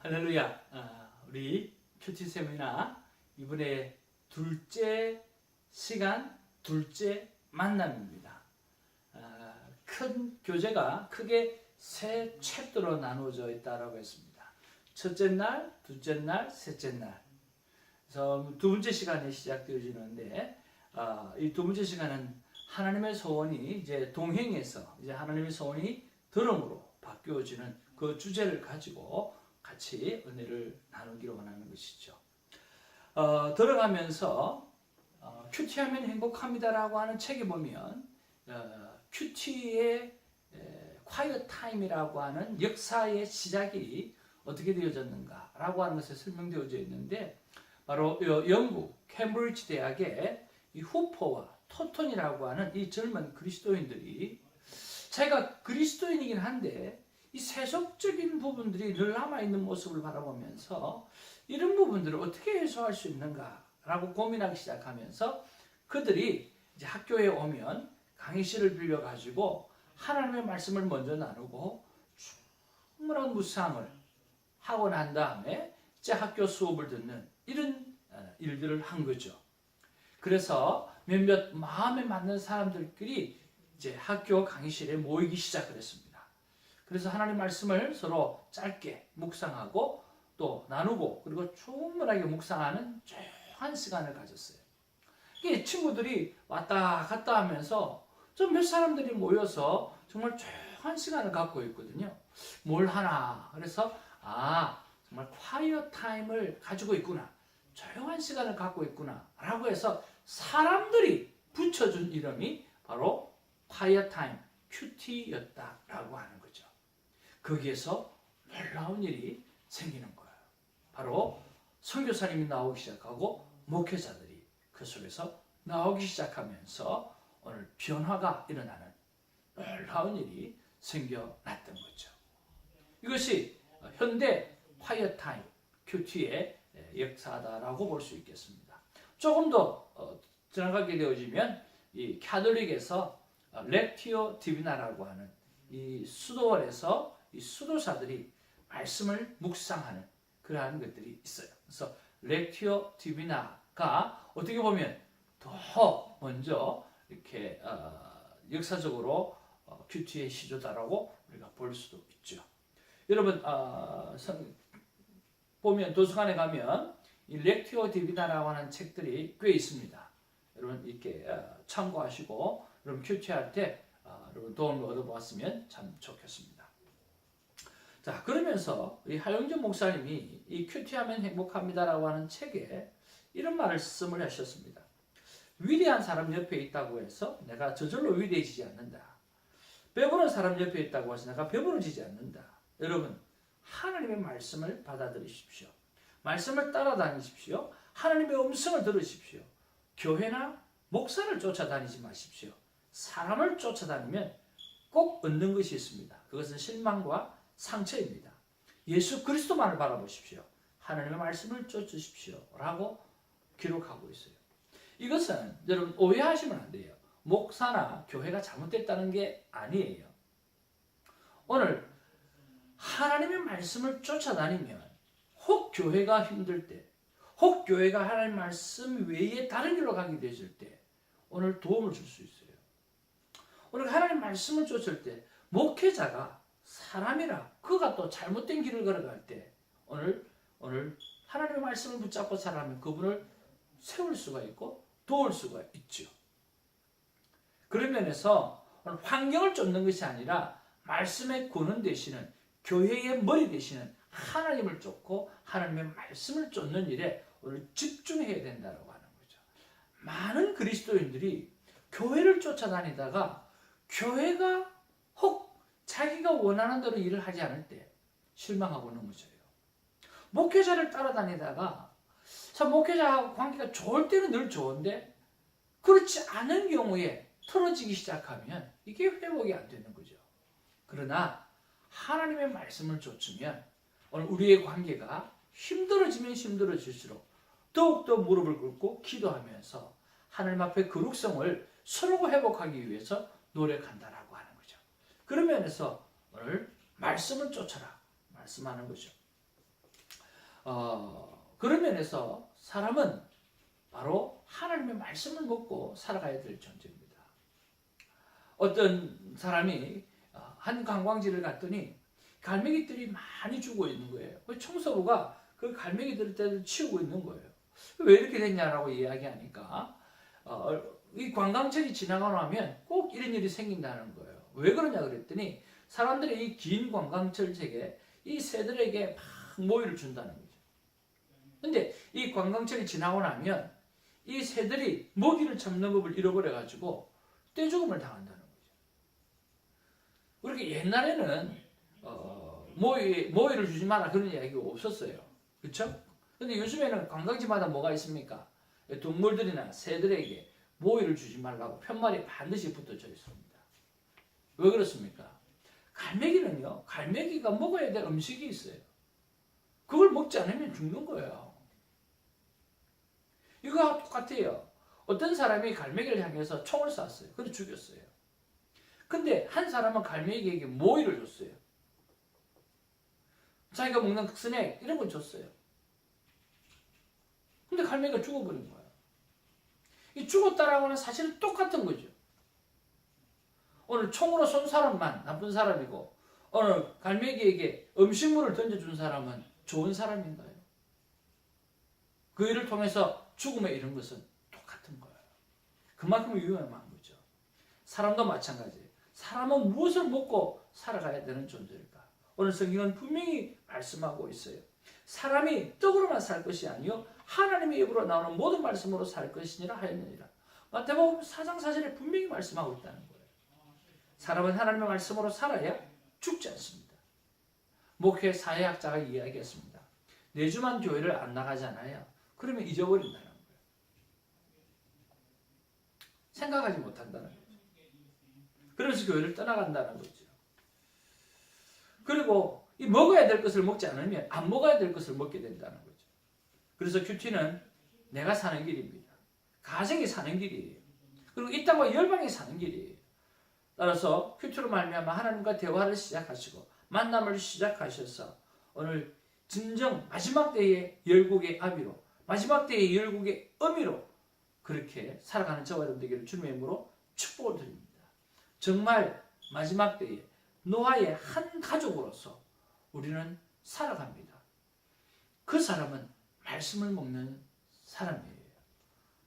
할렐루야. 우리 큐티 세미나 이번에 둘째 시간, 둘째 만남입니다. 큰 교재가 크게 세 챕터로 나누어져 있다고 했습니다. 첫째 날, 둘째 날, 셋째 날. 그래서 두 번째 시간이 시작되어지는데 이 두 번째 시간은 하나님의 소원이 이제 동행해서 이제 하나님의 소원이 들음으로 바뀌어지는 그 주제를 가지고 같이 은혜를 나누기로 원하는 것이죠. 들어가면서 큐티하면 행복합니다라고 하는 책에 보면 큐티의 quiet time이라고 하는 역사의 시작이 어떻게 되어졌는가라고 하는 것에 설명되어져 있는데 바로 영국 캠브리지 대학의 이 후퍼와 토턴이라고 하는 이 젊은 그리스도인들이 자기가 그리스도인이긴 한데 이 세속적인 부분들이 늘 남아있는 모습을 바라보면서 이런 부분들을 어떻게 해소할 수 있는가라고 고민하기 시작하면서 그들이 이제 학교에 오면 강의실을 빌려가지고 하나님의 말씀을 먼저 나누고 충분한 묵상을 하고 난 다음에 이제 학교 수업을 듣는 이런 일들을 한 거죠. 그래서 몇몇 마음에 맞는 사람들끼리 이제 학교 강의실에 모이기 시작을 했습니다. 그래서 하나님 말씀을 서로 짧게 묵상하고 또 나누고 그리고 충분하게 묵상하는 조용한 시간을 가졌어요. 이게 친구들이 왔다 갔다 하면서 좀 몇 사람들이 모여서 정말 조용한 시간을 갖고 있거든요. 뭘 하나. 그래서 정말 quiet time을 가지고 있구나. 조용한 시간을 갖고 있구나. 라고 해서 사람들이 붙여준 이름이 바로 quiet time, 큐티였다라고 하는 거죠. 거기에서 놀라운 일이 생기는 거예요. 바로 선교사님이 나오기 시작하고 목회자들이 그 속에서 나오기 시작하면서 오늘 변화가 일어나는 놀라운 일이 생겨났던 거죠. 이것이 현대 quiet time, 큐티의 역사다라고 볼 수 있겠습니다. 조금 더 지나가게 되어지면 이 캐톨릭에서 렉티오 디비나라고 하는 이 수도원에서 이 수도사들이 말씀을 묵상하는 그러한 것들이 있어요. 그래서 렉티오 디비나가 어떻게 보면 더 먼저 이렇게 역사적으로 큐티의 시조다라고 우리가 볼 수도 있죠. 여러분 보면 도서관에 가면 이 렉티오 디비나라고 하는 책들이 꽤 있습니다. 여러분 이렇게 참고하시고 여러분 큐티할 때 여러분 도움을 얻어보았으면 참 좋겠습니다. 자, 그러면서 이 하영준 목사님이 이 큐티하면 행복합니다라고 하는 책에 이런 말씀을 하셨습니다. 위대한 사람 옆에 있다고 해서 내가 저절로 위대해지지 않는다. 배부른 사람 옆에 있다고 해서 내가 배부러지지 않는다. 여러분, 하나님의 말씀을 받아들이십시오. 말씀을 따라다니십시오. 하나님의 음성을 들으십시오. 교회나 목사를 쫓아다니지 마십시오. 사람을 쫓아다니면 꼭 얻는 것이 있습니다. 그것은 실망과 상처입니다. 예수 그리스도만을 바라보십시오. 하나님의 말씀을 쫓으십시오. 라고 기록하고 있어요. 이것은 여러분 오해하시면 안 돼요. 목사나 교회가 잘못됐다는 게 아니에요. 오늘 하나님의 말씀을 쫓아다니면 혹 교회가 힘들 때, 혹 교회가 하나님의 말씀 외에 다른 길로 가게 되실 때 오늘 도움을 줄 수 있어요. 오늘 하나님 말씀을 쫓을 때 목회자가 사람이라 그가 또 잘못된 길을 걸어갈 때 오늘 하나님의 말씀을 붙잡고 살아가면 그분을 세울 수가 있고 도울 수가 있죠. 그런 면에서 오늘 환경을 쫓는 것이 아니라 말씀의 근원 되시는 교회의 머리 되시는 하나님을 쫓고 하나님의 말씀을 쫓는 일에 오늘 집중해야 된다고 하는 거죠. 많은 그리스도인들이 교회를 쫓아다니다가 교회가 혹 자기가 원하는 대로 일을 하지 않을 때 실망하고 넘어져요. 목회자를 따라다니다가 참 목회자하고 관계가 좋을 때는 늘 좋은데 그렇지 않은 경우에 틀어지기 시작하면 이게 회복이 안 되는 거죠. 그러나 하나님의 말씀을 쫓으면 오늘 우리의 관계가 힘들어지면 힘들어질수록 더욱더 무릎을 꿇고 기도하면서 하나님 앞에 거룩성을 서로 회복하기 위해서 노력한다라고 하는 거죠. 그런 면에서 오늘 말씀을 쫓아라 말씀하는 거죠. 그런 면에서 사람은 바로 하나님의 말씀을 먹고 살아가야 될 존재입니다. 어떤 사람이 한 관광지를 갔더니 갈매기들이 많이 죽어 있는 거예요. 청소부가 그 갈매기들을 치우고 있는 거예요. 왜 이렇게 됐냐라고 이야기하니까 이 관광철이 지나가고 나면 꼭 이런 일이 생긴다는 거예요. 왜 그러냐 그랬더니 사람들이 이 긴 관광철책에 이 새들에게 막 모이를 준다는 거죠. 근데 이 관광철이 지나고 나면 이 새들이 먹이를 잡는 법을 잃어버려가지고 떼죽음을 당한다는 거죠. 그렇게 옛날에는 모이를 주지 마라 그런 이야기가 없었어요. 그렇죠? 근데 요즘에는 관광지마다 뭐가 있습니까? 동물들이나 새들에게 모이를 주지 말라고 편말이 반드시 붙어져 있습니다. 왜 그렇습니까? 갈매기는요, 갈매기가 먹어야 될 음식이 있어요. 그걸 먹지 않으면 죽는 거예요. 이거와 똑같아요. 어떤 사람이 갈매기를 향해서 총을 쐈어요. 근데 죽였어요. 근데 한 사람은 갈매기에게 모이를 줬어요. 자기가 먹는 스낵 이런 걸 줬어요. 근데 갈매기가 죽어버린 거예요. 이 죽었다라고는 사실은 똑같은 거죠. 오늘 총으로 쏜 사람만 나쁜 사람이고 오늘 갈매기에게 음식물을 던져준 사람은 좋은 사람인가요? 그 일을 통해서 죽음에 이른 것은 똑같은 거예요. 그만큼 위험한 거죠. 사람도 마찬가지예요. 사람은 무엇을 먹고 살아가야 되는 존재일까? 오늘 성경은 분명히 말씀하고 있어요. 사람이 떡으로만 살 것이 아니요 하나님의 입으로 나오는 모든 말씀으로 살 것이니라 하였느니라. 마태복음 4장 4절에 분명히 말씀하고 있다는 거예요. 사람은 하나님의 말씀으로 살아야 죽지 않습니다. 목회 사회학자가 이야기했습니다. 4주만 교회를 안 나가잖아요. 그러면 잊어버린다는 거예요. 생각하지 못한다는 거죠. 그래서 교회를 떠나간다는 거죠. 그리고 이 먹어야 될 것을 먹지 않으면 안 먹어야 될 것을 먹게 된다는 거죠. 그래서 큐티는 내가 사는 길입니다. 가정이 사는 길이에요. 그리고 이 땅과 열방이 사는 길이에요. 따라서 큐티로 말미암아 하나님과 대화를 시작하시고 만남을 시작하셔서 오늘 진정 마지막 때의 열국의 아비로 마지막 때의 열국의 어미로 그렇게 살아가는 저와 여러분 되기를 주님의 이름으로 축복을 드립니다. 정말 마지막 때에 노아의 한 가족으로서 우리는 살아갑니다. 그 사람은 말씀을 먹는 사람이에요.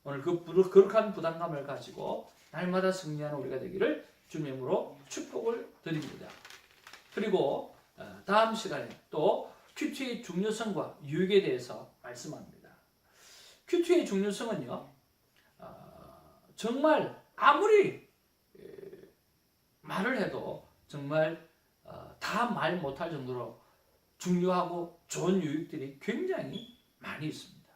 오늘 그 거룩한 부담감을 가지고 날마다 승리하는 우리가 되기를 주님의 이름으로 축복을 드립니다. 그리고 다음 시간에 또 큐티의 중요성과 유익에 대해서 말씀합니다. 큐티의 중요성은요, 정말 아무리 말을 해도 정말 다 말 못할 정도로 중요하고 좋은 유익들이 굉장히 많이 있습니다.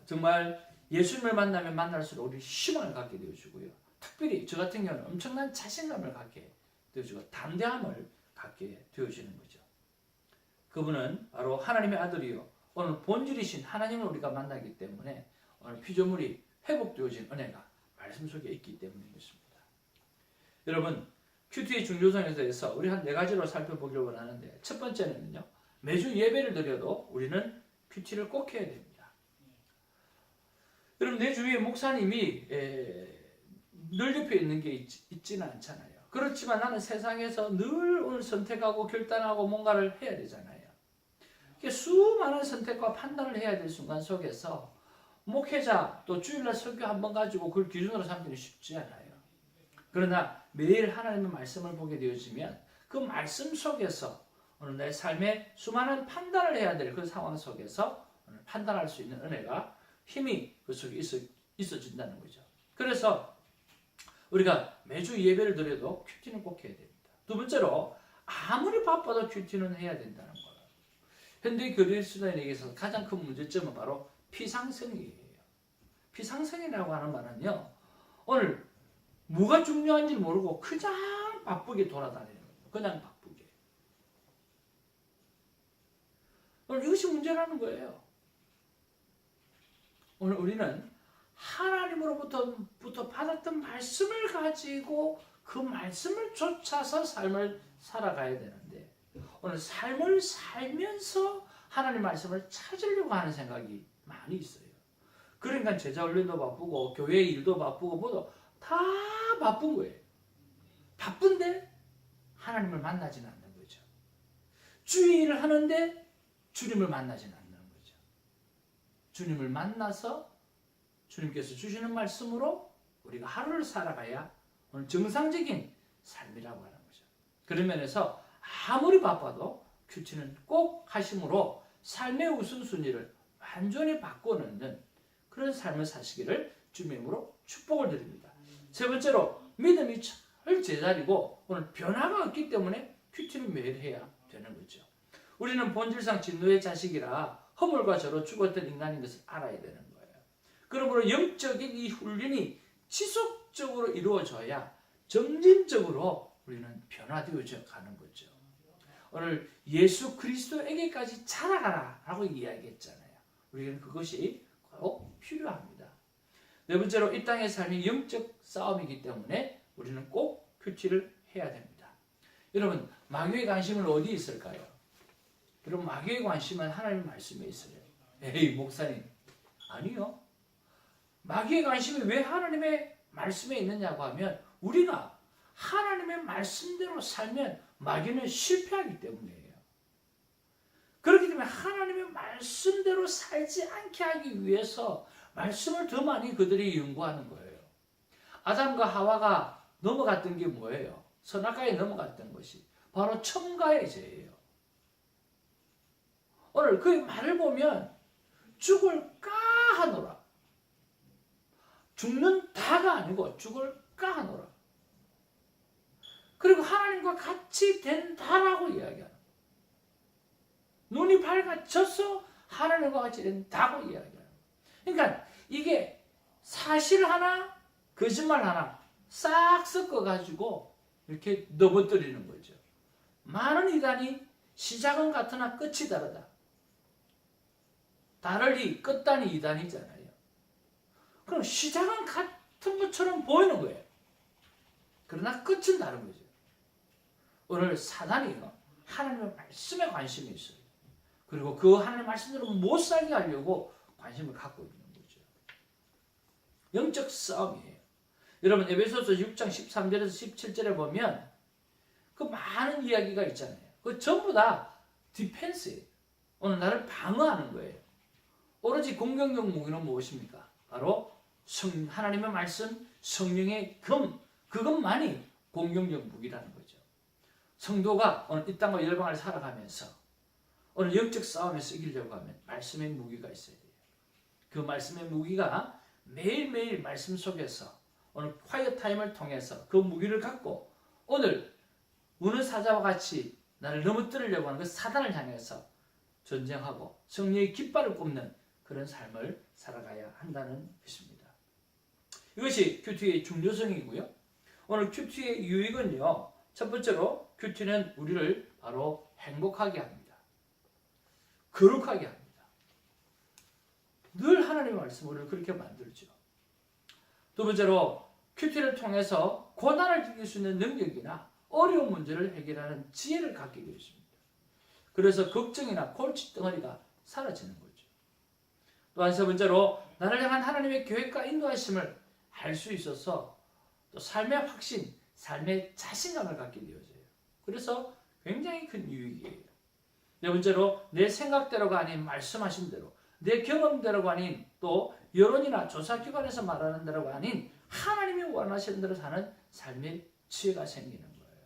정말 예수님을 만나면 만날수록 우리 희망을 갖게 되어주고요. 특별히 저 같은 경우는 엄청난 자신감을 갖게 되어주고 담대함을 갖게 되어지는 거죠. 그분은 바로 하나님의 아들이요. 오늘 본질이신 하나님을 우리가 만나기 때문에 오늘 피조물이 회복되어진 은혜가 말씀 속에 있기 때문인 것입니다. 여러분, 큐티의 중요성에 대해서 우리 한 4가지로 살펴보기를 원하는데 첫 번째는요. 매주 예배를 드려도 우리는 큐티를 꼭 해야 됩니다. 여러분, 내 주위에 목사님이 늘 옆에 있는 게 있지는 않잖아요. 그렇지만 나는 세상에서 늘 오늘 선택하고 결단하고 뭔가를 해야 되잖아요. 수많은 선택과 판단을 해야 될 순간 속에서 목회자 또 주일날 설교 한 번 가지고 그걸 기준으로 삼기는 쉽지 않아요. 그러나 매일 하나님의 말씀을 보게 되어지면 그 말씀 속에서 오늘 내 삶에 수많은 판단을 해야 될 그 상황 속에서 오늘 판단할 수 있는 은혜가 힘이 그 속에 있어진다는 거죠. 그래서 우리가 매주 예배를 드려도 큐티는 꼭 해야 됩니다. 두 번째로 아무리 바빠도 큐티는 해야 된다는 거예요. 현대 그리스도인에게서 가장 큰 문제점은 바로 피상성이에요. 피상성이라고 하는 말은요. 오늘 뭐가 중요한지 모르고 그냥 바쁘게 돌아다니는 거예요. 그냥 바쁘게. 오늘 이것이 문제라는 거예요. 오늘 우리는 하나님으로부터 받았던 말씀을 가지고 그 말씀을 쫓아서 삶을 살아가야 되는데 오늘 삶을 살면서 하나님 말씀을 찾으려고 하는 생각이 많이 있어요. 그러니까 제자 훈련도 바쁘고 교회 일도 바쁘고 뭐도 다 바쁜 거예요. 바쁜데 하나님을 만나지는 않는 거죠. 주의 일을 하는데 주님을 만나지는 않는 거죠. 주님을 만나서 주님께서 주시는 말씀으로 우리가 하루를 살아가야 오늘 정상적인 삶이라고 하는 거죠. 그런 면에서 아무리 바빠도 큐티는 꼭 하심으로 삶의 우선순위를 완전히 바꿔놓는 그런 삶을 사시기를 주님의 이름으로 축복을 드립니다. 세 번째로 믿음이 잘 제자리고 오늘 변화가 없기 때문에 큐티는 매일 해야 되는 거죠. 우리는 본질상 진노의 자식이라 허물과 저로 죽었던 인간인 것을 알아야 되는 거예요. 그러므로 영적인 이 훈련이 지속적으로 이루어져야 점진적으로 우리는 변화되어져 가는 거죠. 오늘 예수 그리스도에게까지 자라가라 라고 이야기했잖아요. 우리는 그것이 꼭 필요합니다. 네 번째로 이 땅의 삶이 영적 싸움이기 때문에 우리는 꼭 큐티를 해야 됩니다. 여러분 마귀의 관심은 어디 있을까요? 여러분 마귀의 관심은 하나님의 말씀에 있어요. 에이 목사님 아니요. 마귀의 관심이 왜 하나님의 말씀에 있느냐고 하면 우리가 하나님의 말씀대로 살면 마귀는 실패하기 때문이에요. 그렇기 때문에 하나님의 말씀대로 살지 않게 하기 위해서 말씀을 더 많이 그들이 연구하는 거예요. 아담과 하와가 넘어갔던 게 뭐예요? 선악과에 넘어갔던 것이 바로 첨가의 죄예요. 오늘 그 말을 보면 죽을까 하노라. 죽는 다가 아니고 죽을까 하노라. 그리고 하나님과 같이 된다라고 이야기하는 거예요. 눈이 밝아져서 하나님과 같이 된다고 이야기하는 거예요. 그러니까 이게 사실 하나 거짓말 하나 싹 섞어가지고 이렇게 넘어뜨리는 거죠. 많은 이단이 시작은 같으나 끝이 다르다. 다르리 끝단이 이단이잖아요. 그럼 시작은 같은 것처럼 보이는 거예요. 그러나 끝은 다른 거죠. 오늘 사단이요 하나님의 말씀에 관심이 있어요. 그리고 그 하나님의 말씀대로 못 살게 하려고 관심을 갖고 있는 거죠. 영적 싸움이에요. 여러분 에베소서 6장 13절에서 17절에 보면 그 많은 이야기가 있잖아요. 그 전부 다 디펜스예요. 오늘 나를 방어하는 거예요. 오로지 공격용 무기는 무엇입니까? 바로 하나님의 말씀, 성령의 그것만이 공격용 무기라는 거죠. 성도가 오늘 이 땅과 열방을 살아가면서 오늘 영적 싸움에서 이기려고 하면 말씀의 무기가 있어야 돼요. 그 말씀의 무기가 매일매일 말씀 속에서 오늘 콰이어 타임을 통해서 그 무기를 갖고 오늘 어느 사자와 같이 나를 넘어뜨리려고 하는 그 사단을 향해서 전쟁하고 성령의 깃발을 꼽는 그런 삶을 살아가야 한다는 것입니다. 이것이 큐티의 중요성이고요. 오늘 큐티의 유익은요. 첫 번째로 큐티는 우리를 바로 행복하게 합니다. 거룩하게 합니다. 늘 하나님의 말씀 우리를 그렇게 만들죠. 두 번째로 큐티를 통해서 고난을 이길 수 있는 능력이나 어려운 문제를 해결하는 지혜를 갖게 되어 있습니다. 그래서 걱정이나 골칫덩어리가 사라지는 거죠. 또한 세 번째로 나를 향한 하나님의 계획과 인도하심을 알 수 있어서 또 삶의 확신, 삶의 자신감을 갖게 되어져요. 그래서 굉장히 큰 유익이에요. 네 번째로 내 생각대로가 아닌 말씀하신 대로, 내 경험대로가 아닌 또 여론이나 조사기관에서 말하는 대로가 아닌 하나님이 원하시는 대로 사는 삶의 지혜가 생기는 거예요.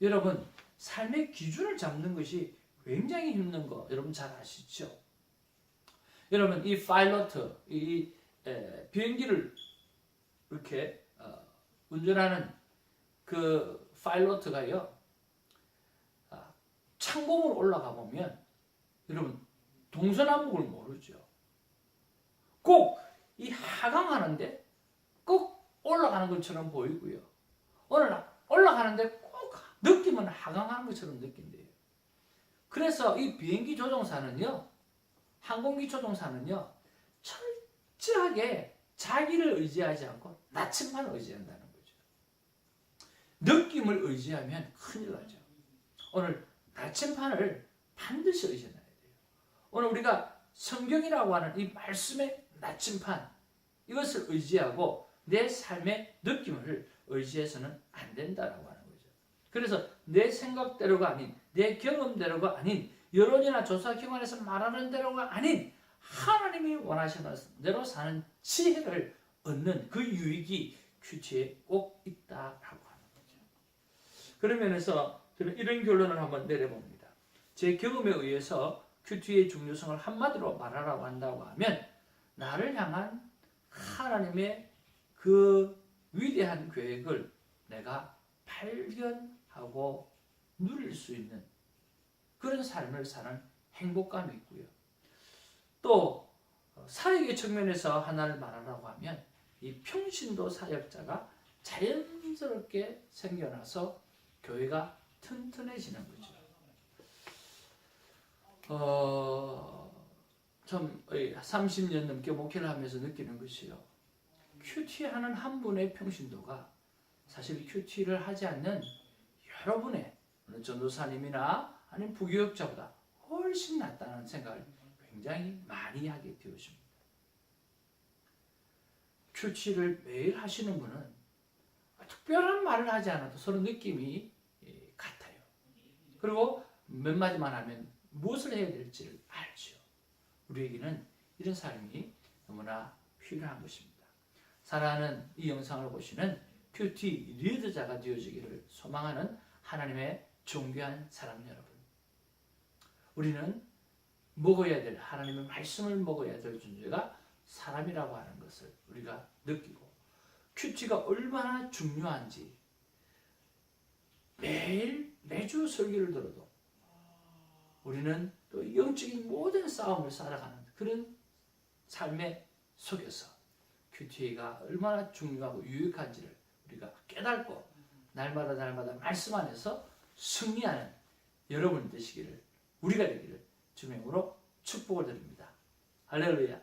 여러분 삶의 기준을 잡는 것이 굉장히 힘든 거 여러분 잘 아시죠? 여러분 이 파일로트, 이 비행기를 이렇게 운전하는 그 파일로트가요 창공으로 올라가 보면 여러분 동서남북을 모르죠. 꼭 이 하강하는데 꼭 올라가는 것처럼 보이고요. 오늘 올라가는데 꼭 느낌은 하강하는 것처럼 느낀대요. 그래서 이 비행기 조종사는요, 항공기 조종사는요, 철저하게 자기를 의지하지 않고 나침반을 의지한다는 거죠. 느낌을 의지하면 큰일 나죠. 오늘 나침반을 반드시 의지해야 돼요. 우리가 성경이라고 하는 이 말씀의 나침판, 이것을 의지하고 내 삶의 느낌을 의지해서는 안 된다라고 하는 거죠. 그래서 내 생각대로가 아닌, 내 경험대로가 아닌, 여론이나 조사기관에서 말하는 대로가 아닌 하나님이 원하시는 대로 사는 지혜를 얻는 그 유익이 큐티에 꼭 있다라고 하는 거죠. 그런 면에서 저는 이런 결론을 한번 내려봅니다. 제 경험에 의해서 큐티의 중요성을 한마디로 말하라고 한다고 하면, 나를 향한 하나님의 그 위대한 계획을 내가 발견하고 누릴 수 있는 그런 삶을 사는 행복감이 있고요. 또 사역의 측면에서 하나를 말하라고 하면, 이 평신도 사역자가 자연스럽게 생겨나서 교회가 튼튼해지는 거죠. 참 30년 넘게 목회를 하면서 느끼는 것이요, 큐티하는 한 분의 평신도가 사실 큐티를 하지 않는 여러분의 전도사님이나 아니면 부교역자보다 훨씬 낫다는 생각을 굉장히 많이 하게 되었습니다. 큐티를 매일 하시는 분은 특별한 말을 하지 않아도 서로 느낌이 같아요. 그리고 몇 마디만 하면 무엇을 해야 될지를 알죠. 우리에게는 이런 사람이 너무나 필요한 것입니다. 사랑하는 이 영상을 보시는 큐티 리더자가 되어지기를 소망하는 하나님의 존귀한 사람 여러분, 우리는 먹어야 될, 하나님의 말씀을 먹어야 될 존재가 사람이라고 하는 것을 우리가 느끼고, 큐티가 얼마나 중요한지 매주 설교를 들어도 우리는 또 영적인 모든 싸움을 살아가는 그런 삶의 속에서 큐티가 얼마나 중요하고 유익한지를 우리가 깨닫고 날마다 말씀 안에서 승리하는 여러분 되시기를, 우리가 되기를 주님으로 축복을 드립니다. 할렐루야.